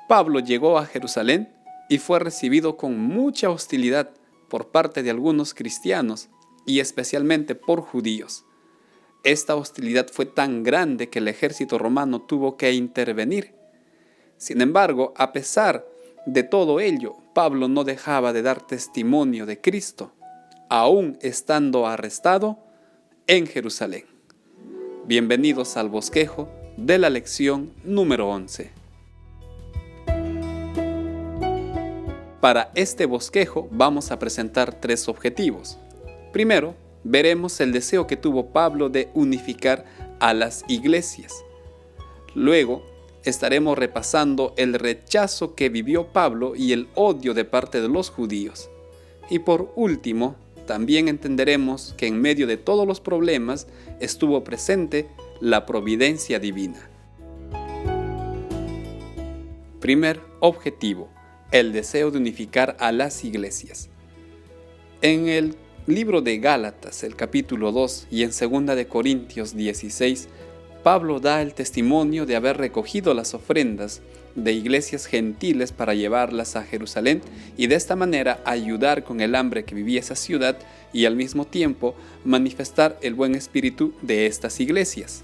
Pablo llegó a Jerusalén y fue recibido con mucha hostilidad por parte de algunos cristianos y especialmente por judíos. Esta hostilidad fue tan grande que el ejército romano tuvo que intervenir. Sin embargo, a pesar de todo ello, Pablo no dejaba de dar testimonio de Cristo, aún estando arrestado en Jerusalén. Bienvenidos al bosquejo de la lección número 11. Para este bosquejo vamos a presentar 3 objetivos. Primero, veremos el deseo que tuvo Pablo de unificar a las iglesias. Luego, estaremos repasando el rechazo que vivió Pablo y el odio de parte de los judíos. Y por último, también entenderemos que en medio de todos los problemas estuvo presente la providencia divina. Primer objetivo, el deseo de unificar a las iglesias. En el libro de Gálatas, el capítulo 2, y en 2 de Corintios 16, Pablo da el testimonio de haber recogido las ofrendas de iglesias gentiles para llevarlas a Jerusalén y de esta manera ayudar con el hambre que vivía esa ciudad y al mismo tiempo manifestar el buen espíritu de estas iglesias.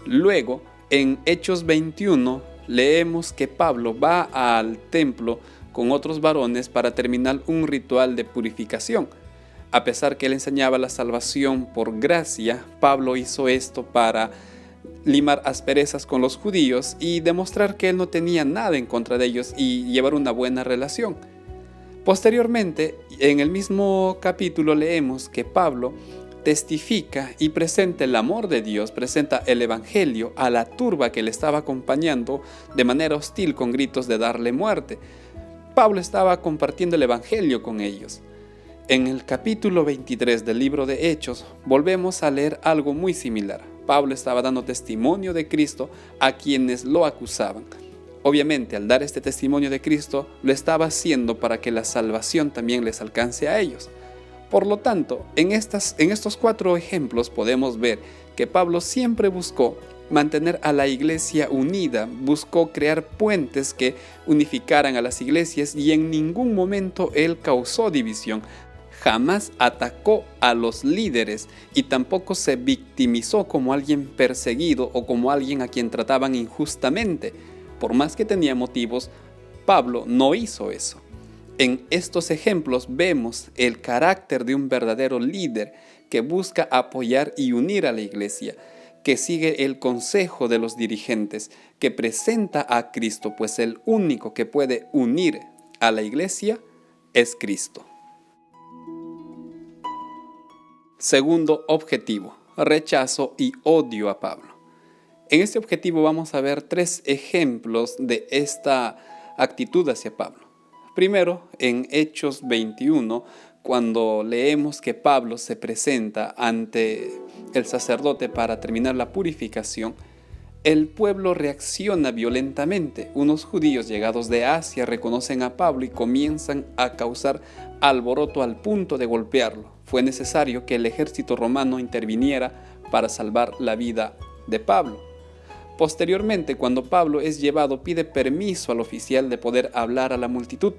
Luego, en Hechos 21, leemos que Pablo va al templo con otros varones para terminar un ritual de purificación. A pesar que él enseñaba la salvación por gracia, Pablo hizo esto para limar asperezas con los judíos y demostrar que él no tenía nada en contra de ellos y llevar una buena relación. Posteriormente, en el mismo capítulo leemos que Pablo testifica y presenta el amor de Dios, presenta el evangelio a la turba que le estaba acompañando de manera hostil con gritos de darle muerte. Pablo estaba compartiendo el evangelio con ellos. En el capítulo 23 del libro de Hechos volvemos a leer algo muy similar. Pablo estaba dando testimonio de Cristo a quienes lo acusaban. Obviamente, al dar este testimonio de Cristo, lo estaba haciendo para que la salvación también les alcance a ellos. Por lo tanto, en estos 4 ejemplos podemos ver que Pablo siempre buscó mantener a la iglesia unida, buscó crear puentes que unificaran a las iglesias y en ningún momento él causó división. Jamás atacó a los líderes y tampoco se victimizó como alguien perseguido o como alguien a quien trataban injustamente. Por más que tenía motivos, Pablo no hizo eso. En estos ejemplos vemos el carácter de un verdadero líder que busca apoyar y unir a la iglesia, que sigue el consejo de los dirigentes, que presenta a Cristo, pues el único que puede unir a la iglesia es Cristo. Segundo objetivo, rechazo y odio a Pablo. En este objetivo vamos a ver 3 ejemplos de esta actitud hacia Pablo. Primero, en Hechos 21, cuando leemos que Pablo se presenta ante el sacerdote para terminar la purificación, el pueblo reacciona violentamente. Unos judíos llegados de Asia reconocen a Pablo y comienzan a causar alboroto al punto de golpearlo. Fue necesario que el ejército romano interviniera para salvar la vida de Pablo. Posteriormente, cuando Pablo es llevado, pide permiso al oficial de poder hablar a la multitud.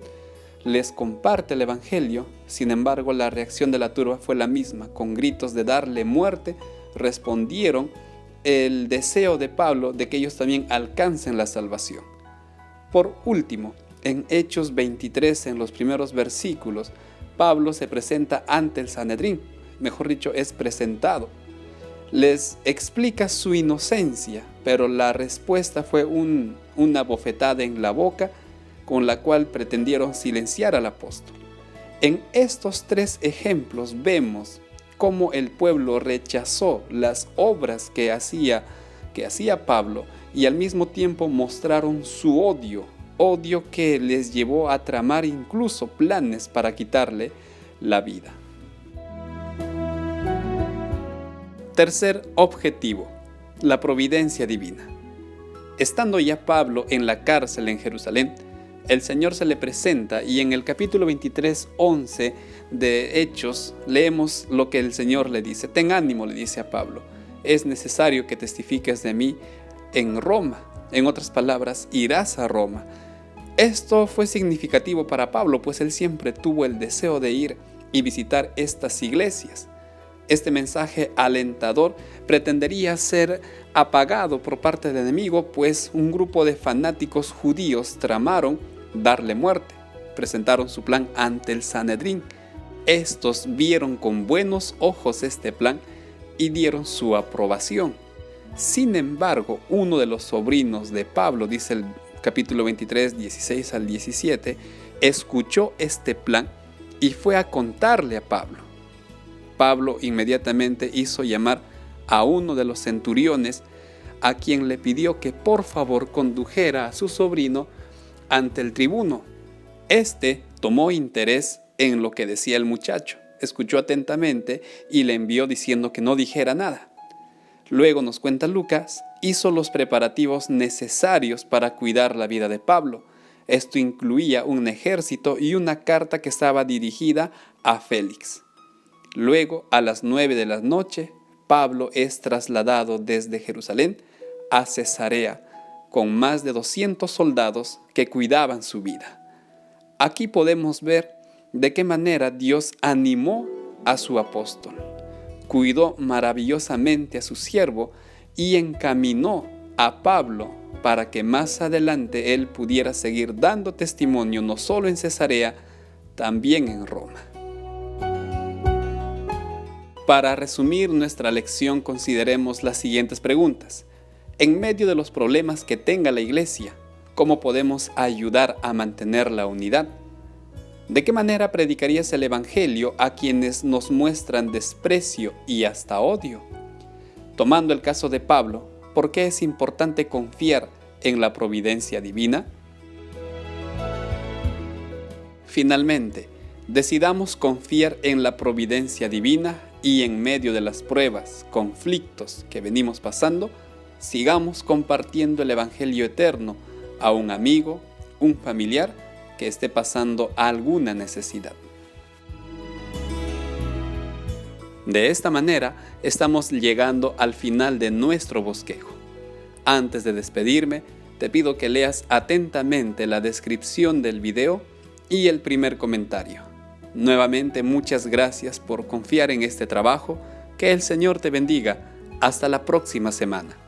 Les comparte el evangelio, sin embargo, la reacción de la turba fue la misma. Con gritos de darle muerte, respondieron el deseo de Pablo de que ellos también alcancen la salvación. Por último, en Hechos 23, en los primeros versículos, Pablo se presenta ante el Sanedrín, mejor dicho, es presentado. Les explica su inocencia, pero la respuesta fue una bofetada en la boca con la cual pretendieron silenciar al apóstol. En estos 3 ejemplos vemos cómo el pueblo rechazó las obras que hacía Pablo y al mismo tiempo mostraron su odio que les llevó a tramar incluso planes para quitarle la vida. Tercer objetivo, la providencia divina. Estando ya Pablo en la cárcel en Jerusalén, el Señor se le presenta y en el capítulo 23:11 de Hechos leemos lo que el Señor le dice. Ten ánimo, le dice a Pablo, es necesario que testifiques de mí en Roma. En otras palabras, irás a Roma. Esto fue significativo para Pablo, pues él siempre tuvo el deseo de ir y visitar estas iglesias. Este mensaje alentador pretendería ser apagado por parte del enemigo, pues un grupo de fanáticos judíos tramaron darle muerte. Presentaron su plan ante el Sanedrín. Estos vieron con buenos ojos este plan y dieron su aprobación. Sin embargo, uno de los sobrinos de Pablo, dice el capítulo 23, 16 al 17, escuchó este plan y fue a contarle a Pablo. Pablo inmediatamente hizo llamar a uno de los centuriones, a quien le pidió que por favor condujera a su sobrino ante el tribuno. Este tomó interés en lo que decía el muchacho, escuchó atentamente y le envió diciendo que no dijera nada. Luego, nos cuenta Lucas, hizo los preparativos necesarios para cuidar la vida de Pablo. Esto incluía un ejército y una carta que estaba dirigida a Félix. Luego, a las 9 de la noche, Pablo es trasladado desde Jerusalén a Cesarea, con más de 200 soldados que cuidaban su vida. Aquí podemos ver de qué manera Dios animó a su apóstol, cuidó maravillosamente a su siervo y encaminó a Pablo para que más adelante él pudiera seguir dando testimonio no solo en Cesarea, también en Roma. Para resumir nuestra lección, consideremos las siguientes preguntas. En medio de los problemas que tenga la iglesia, ¿cómo podemos ayudar a mantener la unidad? ¿De qué manera predicarías el Evangelio a quienes nos muestran desprecio y hasta odio? Tomando el caso de Pablo, ¿por qué es importante confiar en la providencia divina? Finalmente, decidamos confiar en la providencia divina y en medio de las pruebas, conflictos que venimos pasando, sigamos compartiendo el Evangelio eterno a un amigo, un familiar que esté pasando alguna necesidad. De esta manera, estamos llegando al final de nuestro bosquejo. Antes de despedirme, te pido que leas atentamente la descripción del video y el primer comentario. Nuevamente, muchas gracias por confiar en este trabajo. Que el Señor te bendiga. Hasta la próxima semana.